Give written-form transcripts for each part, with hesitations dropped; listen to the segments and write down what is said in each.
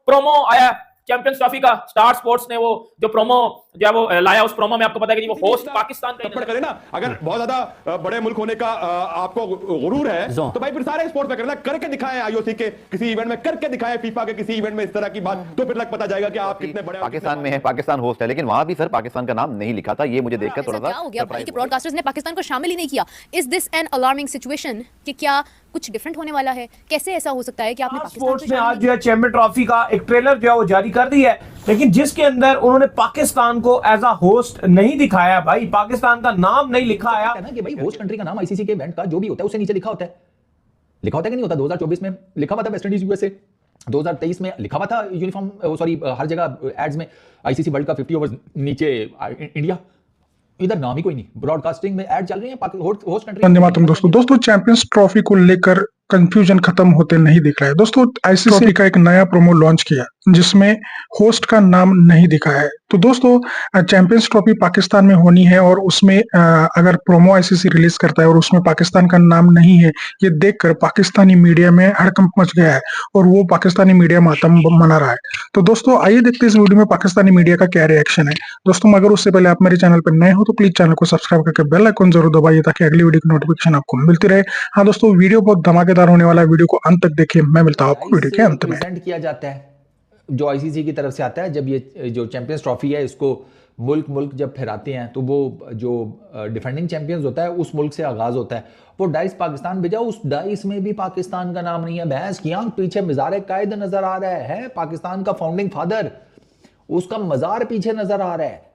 Promo आया champions trophy का, star sports ने वो जो प्रोमो जो है वो लाया, उस प्रोमो में आपको पता है कि वो होस्ट पाकिस्तान का थप्पड़ करे ना। अगर बहुत ज्यादा बड़े मुल्क होने का आपको गुरूर है तो भाई फिर सारे स्पोर्ट्स में करना, करके दिखाएं आईओसी के किसी इवेंट में, करके दिखाएं फीफा के किसी इवेंट में इस तरह की बात, तो फिर लग पता जाएगा कि आप कितने बड़े। पाकिस्तान में है, पाकिस्तान होस्ट है, लेकिन वहां भी सर पाकिस्तान का नाम नहीं लिखा था। ये मुझे देखकर थोड़ा सा क्या हो गया भाई कि ब्रॉडकास्टर्स ने पाकिस्तान को शामिल ही नहीं किया? Is this an alarming situation कि क्या कुछ डिफरेंट होने वाला है? कैसे ऐसा हो सकता है कि आपने स्पोर्ट्स ने आज जो है चैंपियन ट्रॉफी का एक ट्रेलर जो है वो जारी कर दी है, लेकिन जिसके अंदर उन्होंने पाकिस्तान को एज अ होस्ट नहीं दिखाया भाई, पाकिस्तान का नाम नहीं लिखा है ना कि भाई होस्ट कंट्री का नाम आईसीसी के इवेंट का जो भी होता है उससे नीचे लिखा होता है। लिखा होता है कि नहीं होता? 2024 में लिखा हुआ था वेस्ट इंडीज यूएसए, 2023 में लिखा हुआ था यूनिफॉर्म सॉरी हर जगह एड्स में आईसीसी वर्ल्ड कप 50 ओवर्स, नीचे इंडिया, इधर नाम ही कोई नहीं। ब्रॉडकास्टिंग में ऐड चल रही है होस्ट कंट्री। वंदे मातरम दोस्तों चैंपियंस ट्रॉफी को लेकर कंफ्यूजन खत्म होते नहीं दिख रहा है दोस्तों। आईसीसी का एक नया प्रोमो लॉन्च किया जिसमें होस्ट का नाम नहीं दिखा है। तो दोस्तों चैंपियंस ट्रॉफी पाकिस्तान में होनी है और उसमें अगर प्रोमो आईसीसी रिलीज करता है और उसमें पाकिस्तान का नाम नहीं है, ये देखकर पाकिस्तानी मीडिया में हड़कंप मच गया है और वो पाकिस्तानी मीडिया मातम मना रहा है। तो दोस्तों आइए देखते हैं इस वीडियो में पाकिस्तानी मीडिया का क्या रिएक्शन है। दोस्तों मगर उससे पहले आप मेरे चैनल पर नए हो तो प्लीज चैनल को सब्सक्राइब करके बेल आइकन जरूर दबाइए ताकि अगली वीडियो की नोटिफिकेशन आपको मिलती रहे। हाँ दोस्तों, वीडियो बहुत धमाकेदार होने वाला है, वीडियो को अंत तक देखिए। मैं मिलता हूं आपको वीडियो के अंत में। प्रेजेंट किया जाता है जो आईसीसी की तरफ से आता है, जब ये जो चैंपियंस ट्रॉफी है इसको मुल्क जब फहराते हैं तो वो जो डिफेंडिंग चैंपियंस होता है उस मुल्क से आगाज होता है। वो डाइस पाकिस्तान भेजा, उस डाइस में भी पाकिस्तान का नाम नहीं है। भैंस की आंख पीछे मज़ार कायद नजर आ रहा है पाकिस्तान का फाउंडिंग फादर, उसका मज़ार पीछे नजर आ रहा है।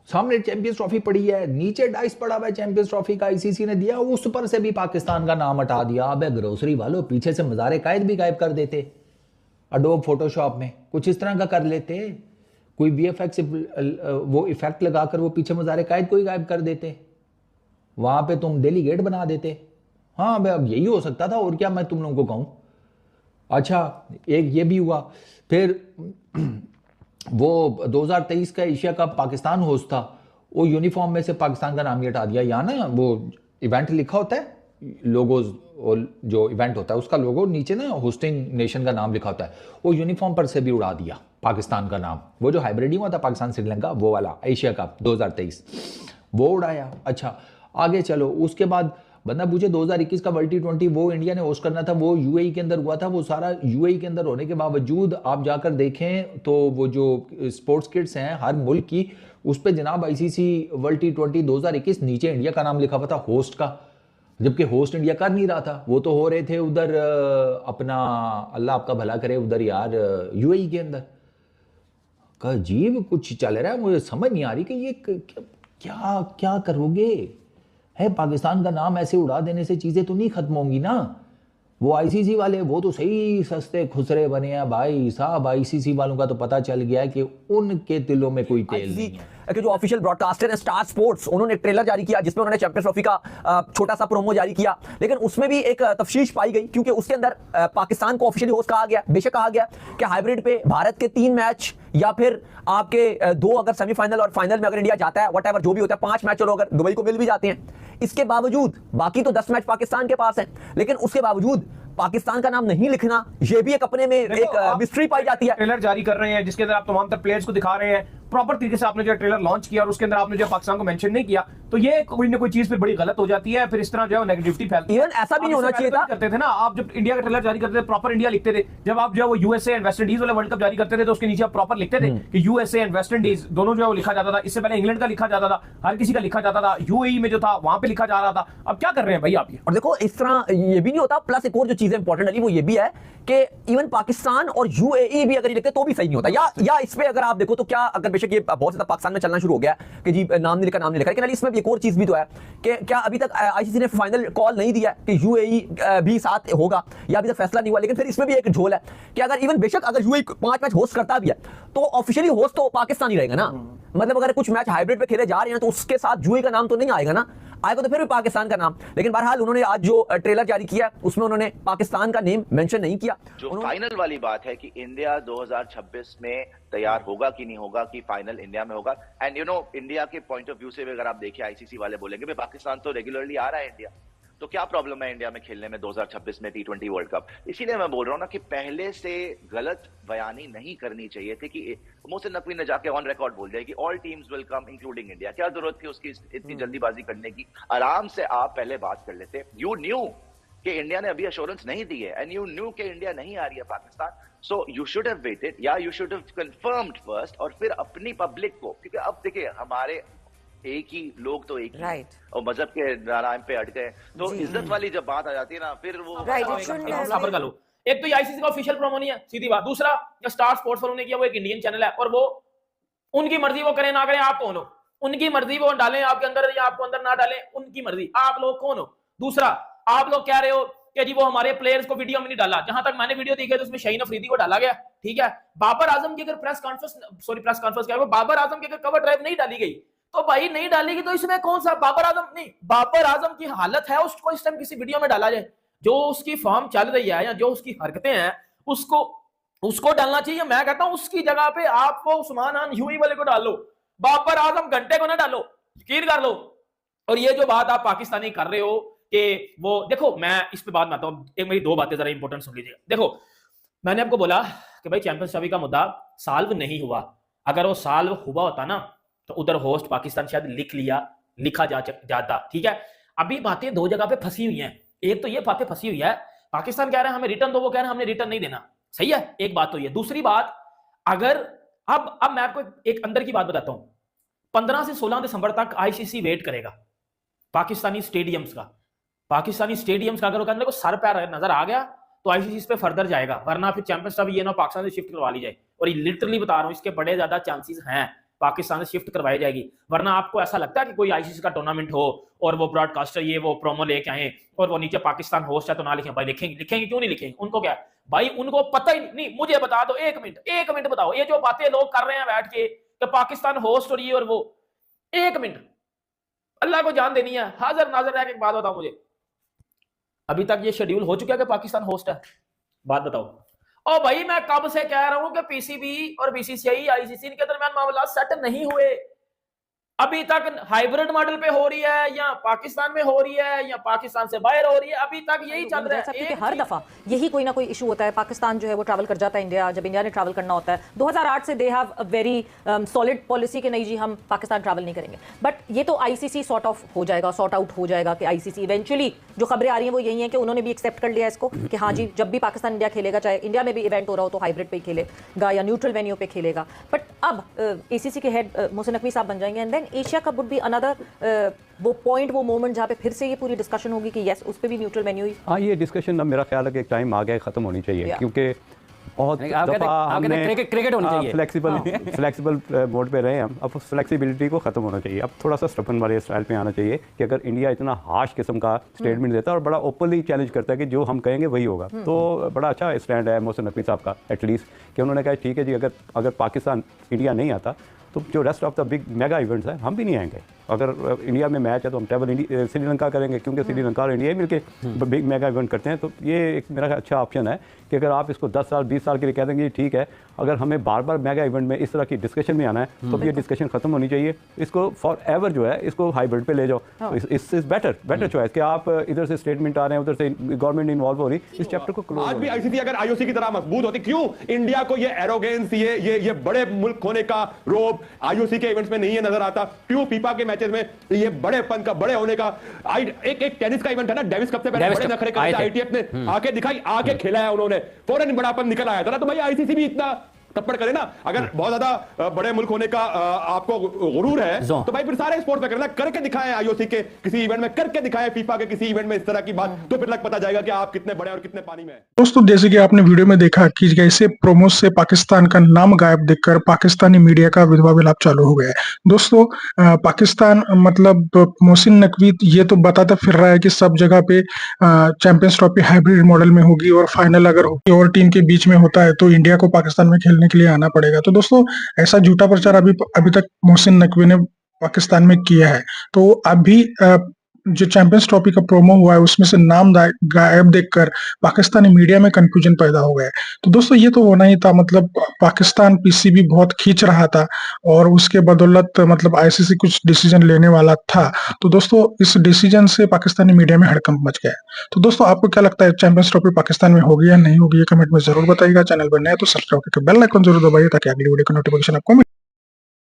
सामने चैंपियंस ट्रॉफी पड़ी है, नीचे डाइस पड़ा हुआ है चैंपियंस ट्रॉफी का, आईसीसी ने दिया, उस पर से भी पाकिस्तान का नाम हटा दिया। अब ग्रोसरी वालों पीछे से मज़ार कायद भी गायब कर देते, एडोब फोटोशॉप में कुछ इस तरह का कर लेते, कोई वीएफएक्स वो इफेक्ट लगाकर वो पीछे मज़ार कायद को ही गायब कर देते, वहां पे तुम डेली गेट बना देते। हाँ अब यही हो सकता था, और क्या मैं तुम लोगों को कहूं। अच्छा एक ये भी हुआ, फिर वो 2023 का एशिया कप पाकिस्तान होस्ट था, वो यूनिफॉर्म में से पाकिस्तान का नाम ही हटा दिया। यहाँ ना वो इवेंट लिखा होता है, लोगोज और जो इवेंट होता है उसका लोगो नीचे ना होस्टिंग नेशन का नाम लिखा होता है, वो यूनिफॉर्म पर से भी उड़ा दिया पाकिस्तान का नाम। वो जो हाइब्रिड हुआ था पाकिस्तान श्रीलंका वो वाला एशिया कप 2023 वो उड़ाया। अच्छा आगे चलो, उसके बाद बंदा पूछे 2021 का वर्ल्ड T20 वो इंडिया ने होस्ट करना था, वो यूएई के अंदर हुआ था। वो सारा यूएई के अंदर होने के बावजूद आप जाकर देखें तो वो जो स्पोर्ट्स किट्स हैं हर मुल्क की, उस पर जनाब आईसीसी वर्ल्ड T20 2021 नीचे इंडिया का नाम लिखा हुआ था होस्ट का, जबकि होस्ट इंडिया कर नहीं रहा था। वो तो हो रहे थे उधर अपना, अल्लाह आपका भला करे, उधर यार यूएई के अंदर। अजीब कुछ चल रहा है, मुझे समझ नहीं आ रही कि ये क्या क्या करोगे। है पाकिस्तान का नाम ऐसे उड़ा देने से चीजें तो नहीं खत्म होंगी ना। वो आईसीसी वाले वो तो सही सस्ते खुसरे बने हैं भाई साहब। आईसीसी वालों का तो पता चल गया है कि उनके दिलों में कोई तेल नहीं है। कि जो ऑफिशियल ब्रॉडकास्टर है स्टार स्पोर्ट्स, उन्होंने एक ट्रेलर जारी किया जिसमें उन्होंने चैंपियंस ट्रॉफी का छोटा सा प्रोमो जारी किया, लेकिन उसमें भी एक तफशीश पाई गई, क्योंकि उसके अंदर पाकिस्तान को ऑफिशियली होस्ट कहा गया। बेशक कहा गया कि हाइब्रिड पे भारत के 3 मैच या फिर आपके 2 अगर सेमीफाइनल और फाइनल में अगर इंडिया जाता है, व्हाटएवर जो भी होता है, 5 मैच चलो अगर दुबई को मिल भी जाते हैं, इसके बावजूद बाकी तो 10 मैच पाकिस्तान के पास है, लेकिन उसके बावजूद पाकिस्तान का नाम नहीं लिखना, ये भी एक अपने में एक मिस्ट्री पाई जाती है। ट्रेलर जारी कर रहे हैं जिसके अंदर आप तमाम तर प्लेयर्स को दिखा रहे हैं, प्रॉपर तरीके से आपने जो ट्रेलर लॉन्च किया और उसके अंदर आपने जो पाकिस्तान को मेंशन नहीं किया, तो ये कोई ना कोई चीज पे बड़ी गलत हो जाती है, फिर इस तरह जो है नेगेटिविटी फैलती है। इवन ऐसा भी नहीं होना चाहिए था। करते थे ना आप, जब इंडिया का ट्रेलर जारी करते थे प्रॉपर इंडिया लिखते थे। जब आप जो है वो यूएसए एंड वेस्ट इंडीज वाले वर्ल्ड कप जारी करते थे तो उसके नीचे आप प्रॉपर लिखते थे कि यूएसए एंड वेस्ट इंडीज दोनों जो है वो लिखा जाता था। इससे पहले इंग्लैंड का लिखा जाता था, हर किसी का लिखा जाता था, यूएई में जो था वहां पे लिखा जा रहा था। अब क्या कर रहे हैं भाई आप ये? और देखो इस तरह ये भी नहीं होता। प्लस एक और जो चीज इंपॉर्टेंट है वो ये भी है कि इवन पाकिस्तान और यूएई भी अगर ये लिखते तो भी सही नहीं होता। या इस पे अगर आप देखो तो क्या, अगर बेशक ये बहुत ज्यादा पाकिस्तान में चलना शुरू हो गया कि जी नाम नहीं लिखा, लेकिन इसमें भी एक और चीज भी तो है कि क्या अभी तक आईसीसी ने फाइनल कॉल नहीं दिया कि यूएई भी साथ होगा, या अभी तक फैसला नहीं हुआ। लेकिन फिर इसमें भी एक झोल है कि अगर इवन बेशक अगर यूएई 5 मैच होस्ट करता भी है तो ऑफिशियली होस्ट तो पाकिस्तान ही रहेगा ना। मतलब अगर कुछ मैच हाइब्रिड पे खेले जा रहे हैं तो उसके साथ यूएई का नाम तो नहीं आएगा ना, आएगा तो फिर भी पाकिस्तान का नाम। लेकिन बहरहाल उन्होंने आज जो ट्रेलर जारी किया उसमें उन्होंने पाकिस्तान का नेम मेंशन नहीं किया। जो फाइनल वाली बात है कि इंडिया 2026 में तैयार होगा कि नहीं होगा, कि फाइनल इंडिया में होगा। एंड इंडिया के पॉइंट ऑफ व्यू से अगर आप देखिए, आईसीसी वाले बोलेंगे पाकिस्तान तो रेगुलरली आ रहा है इंडिया, तो क्या प्रॉब्लम है इंडिया में खेलने में 2026 में T20 वर्ल्ड कप? इसीलिए मैं बोल रहा हूं ना कि पहले से गलत बयानी नहीं करनी चाहिए थी कि मोहसिन नकवी ने जाके ऑन रिकॉर्ड बोल दिया कि all teams will come including India. क्या जरूरत थी उसकी इतनी जल्दीबाजी करने की? आराम से आप पहले बात कर लेते। यू न्यू कि इंडिया ने अभी अश्योरेंस नहीं दी है एंड यू न्यू कि इंडिया नहीं आ रही है Pakistan, so you should have waited या you should have confirmed first और फिर अपनी पब्लिक को, क्योंकि अब देखिए हमारे एक ही लोग तो एक ही और मजहब के नाम पे अटके हैं, तो इज्जत वाली जब बात आ जाती है ना फिर वो खबर का लो। एक तो ये आईसीसी का ऑफिशियल प्रोमो नहीं है, सीधी बात। दूसरा जो स्टार स्पोर्ट्स पर उन्होंने किया वो एक इंडियन चैनल है और वो उनकी मर्जी, वो करें ना करें, आप कौन हो? उनकी मर्जी, वो डालें आपके अंदर या आपको अंदर ना डालें, उनकी मर्जी, आप लोग कौन हो? दूसरा आप लोग कह रहे हो कि जी वो हमारे प्लेयर्स को वीडियो में नहीं डाला। जहां तक मैंने वीडियो देखी है तो उसमें शाहीन अफरीदी को डाला गया, ठीक है। बाबर आजम की अगर प्रेस कॉन्फ्रेंस क्या है, बाबर आजम की अगर कवर ड्राइव नहीं डाली गई तो भाई नहीं डालेगी तो इसमें कौन सा बाबर आजम नहीं, बाबर आजम की हालत है उसको इस टाइम किसी वीडियो में डाला जाए? जो उसकी फॉर्म चल रही है या जो उसकी हरकतें हैं उसको डालना चाहिए। मैं कहता हूं उसकी जगह पे आपको उस्मान खान यूई वाले को डाल लो, बाबर आजम घंटे को ना डालो, यकीन कर लो। और ये जो बात आप पाकिस्तानी कर रहे हो कि वो देखो, मैं इस पे बात में आता हूं, एक मेरी दो बातें जरा इंपॉर्टेंट सुन लीजिएगा। देखो मैंने आपको बोला कि भाई चैंपियंस ट्रॉफी का मुद्दा सॉल्व नहीं हुआ, अगर वो सॉल्व हुआ होता ना तो उधर होस्ट पाकिस्तान शायद लिखा जाता, ठीक है। अभी बातें दो जगह पे फंसी हुई हैं। एक तो ये बातें फंसी हुई है, पाकिस्तान कह रहा है हमें रिटर्न दो, वो कह रहे हैं हमने रिटर्न नहीं देना, सही है, एक बात तो ये। दूसरी बात, अगर अब मैं आपको एक अंदर की बात बताता हूं, 15 से 16 दिसंबर तक आईसीसी वेट करेगा पाकिस्तानी स्टेडियम्स का अगर कहने को सर पैर नजर आ गया तो आईसीसी इस पे फर्दर जाएगा, वरना फिर चैंपियंस ट्रॉफी ये ना पाकिस्तान से शिफ्ट करवा ली जाए। और ये लिटरली बता रहा हूं, इसके बड़े ज्यादा चांसेस हैं पाकिस्तान से शिफ्ट करवाई जाएगी। वरना आपको ऐसा लगता है कि कोई आईसीसी का टूर्नामेंट हो और वो ब्रॉडकास्टर ये वो प्रोमो लेके आए और वो नीचे पाकिस्तान होस्ट है तो ना लिखें? भाई लिखेंगे क्यों नहीं लिखेंगे? उनको क्या भाई, उनको पता ही नहीं। मुझे बता दो, एक मिनट बताओ, ये जो बातें लोग कर रहे हैं बैठ के कि पाकिस्तान होस्ट और ये और वो, एक मिनट अल्लाह को जान देनी है, हाजिर नाजिर रह के एक बात बताओ मुझे, अभी तक ये शेड्यूल हो चुका है कि पाकिस्तान होस्ट है? बात बताओ। और भाई मैं कब से कह रहा हूं कि पीसीबी और बीसीसीआई आईसीसी के दरमियान मामला सेट नहीं हुए, अभी तक हाइब्रिड मॉडल पे हो रही है या पाकिस्तान में हो रही है या पाकिस्तान से बाहर हो रही है, अभी तक यही चल रहा है। क्योंकि हर दफा यही कोई ना कोई इशू होता है, पाकिस्तान जो है वो ट्रैवल कर जाता है इंडिया, जब इंडिया ने ट्रैवल करना होता है 2008 से they have a very solid policy कि नहीं जी हम पाकिस्तान ट्रैवल नहीं करेंगे। बट ये तो आईसीसी सॉर्ट आउट हो जाएगा कि आईसीसी इवेंचुअली, जो खबरें आ रही हैं वो यही है कि उन्होंने भी एक्सेप्ट कर लिया इसको कि हाँ जी जब भी पाकिस्तान इंडिया खेलेगा, चाहे इंडिया में भी इवेंट हो रहा हो तो हाइब्रिड पे ही खेलेगा या न्यूट्रल वेन्यू पे खेलेगा। बट अब एसीसी के हेड मोहसिन नकवी साहब बन जाएंगे and then Asia cup would be another वो पॉइंट, वो मोमेंट जहाँ पे फिर से ये पूरी डिस्कशन होगी कि यस उस पे भी न्यूट्रल वेन्यू ही। हाँ, ये डिस्कशन अब मेरा ख्याल है कि एक टाइम आ गया खत्म होनी चाहिए, क्योंकि बहुत दफा हमने क्रिकेट होनी चाहिए, फ्लेक्सिबल मोड पे रहे हम, अब फ्लेक्सिबिलिटी को खत्म होना चाहिए। अब थोड़ा सा स्टफन वाले स्टाइल पे आना चाहिए कि अगर इंडिया इतना हार्श किस्म का स्टेटमेंट देता है और बड़ा ओपनली चैलेंज करता है कि जो हम कहेंगे वही होगा, तो बड़ा अच्छा स्टैंड है मोहसिन नकवी साहब का एटलीस्ट, कि उन्होंने कहा ठीक है जी अगर पाकिस्तान इंडिया नहीं आता तो जो rest of the big mega events हैं हम भी नहीं आएंगे। अगर इंडिया में मैच है तो हम ट्रैवल श्रीलंका करेंगे, क्योंकि श्रीलंका और इंडिया मिलके बिग मेगा इवेंट करते हैं। तो ये एक मेरा अच्छा ऑप्शन है कि अगर आप इसको 10 साल 20 साल के लिए कह देंगे ठीक है, अगर हमें बार बार मेगा इवेंट में इस तरह की डिस्कशन में आना है तो ये डिस्कशन खत्म होनी चाहिए। इसको फॉर एवर जो है इसको हाइब्रिड पे ले जाओ, इस बेटर चॉइस कि आप इधर से स्टेटमेंट आ रहे हैं, उधर से गवर्नमेंट इन्वॉल्व हो रही, इस चैप्टर को क्लोज। आज भी आईसीसी अगर आईओसी की तरह मजबूत होती, क्यों इंडिया को ये एरोगेंस, ये बड़े मुल्क होने का रोब आईओसी के इवेंट्स में नहीं है नजर आता? क्यों फीफा के मैचेस में ये बड़ेपन का, बड़े होने का? एक टेनिस का इवेंट है ना, डेविस कप से पहले बड़े नखरे करते आईटीएफ ने आके दिखाई, आके खिलाया उन्होंने, फौरन बड़ापन निकल आया था ना। तो भाई आईसीसी भी इतना तप्पड़ करे ना, अगर बहुत ज्यादा बड़े मुल्क होने का आपको गुरूर है तो भाई फिर सारे स्पोर्ट्स में करना, करके दिखाएं आईओसी के किसी इवेंट में, करके दिखाएं फीफा के किसी इवेंट में इस तरह की बात, तो फिर लग पता जाएगा कि आप कितने बड़े और कितने पानी में हैं। दोस्तों जैसे कि आपने वीडियो में देखा कि जैसे प्रोमो से पाकिस्तान का नाम गायब देखकर पाकिस्तानी मीडिया का विधवा विलाप चालू हो गया है। दोस्तों पाकिस्तान मतलब मोहसिन नकवी ये तो बताता फिर रहा है कि सब जगह पे चैंपियंस ट्रॉफी हाइब्रिड मॉडल में होगी और फाइनल अगर होगी और टीम के बीच में होता है तो इंडिया को पाकिस्तान में खेलने के लिए आना पड़ेगा। तो दोस्तों ऐसा झूठा प्रचार अभी तक मोहसिन नकवी ने पाकिस्तान में किया है। तो अभी जो चैंपियंस ट्रॉफी का प्रोमो हुआ है उसमें से नाम गायब देखकर पाकिस्तानी मीडिया में कंफ्यूजन पैदा हो गया है। तो दोस्तों ये तो होना ही था, मतलब पाकिस्तान पीसीबी बहुत खींच रहा था और उसके बदौलत मतलब आईसीसी कुछ डिसीजन लेने वाला था। तो दोस्तों इस डिसीजन से पाकिस्तानी मीडिया में हड़कंप मच गया है। तो दोस्तों आपको क्या लगता है चैंपियंस ट्रॉफी पाकिस्तान में होगी या नहीं होगी, ये कमेंट में जरूर बताइएगा। चैनल पर नए तो सब्सक्राइब करके बेल आइकन जरूर दबाइए ताकि अगली वीडियो का नोटिफिकेशन आपको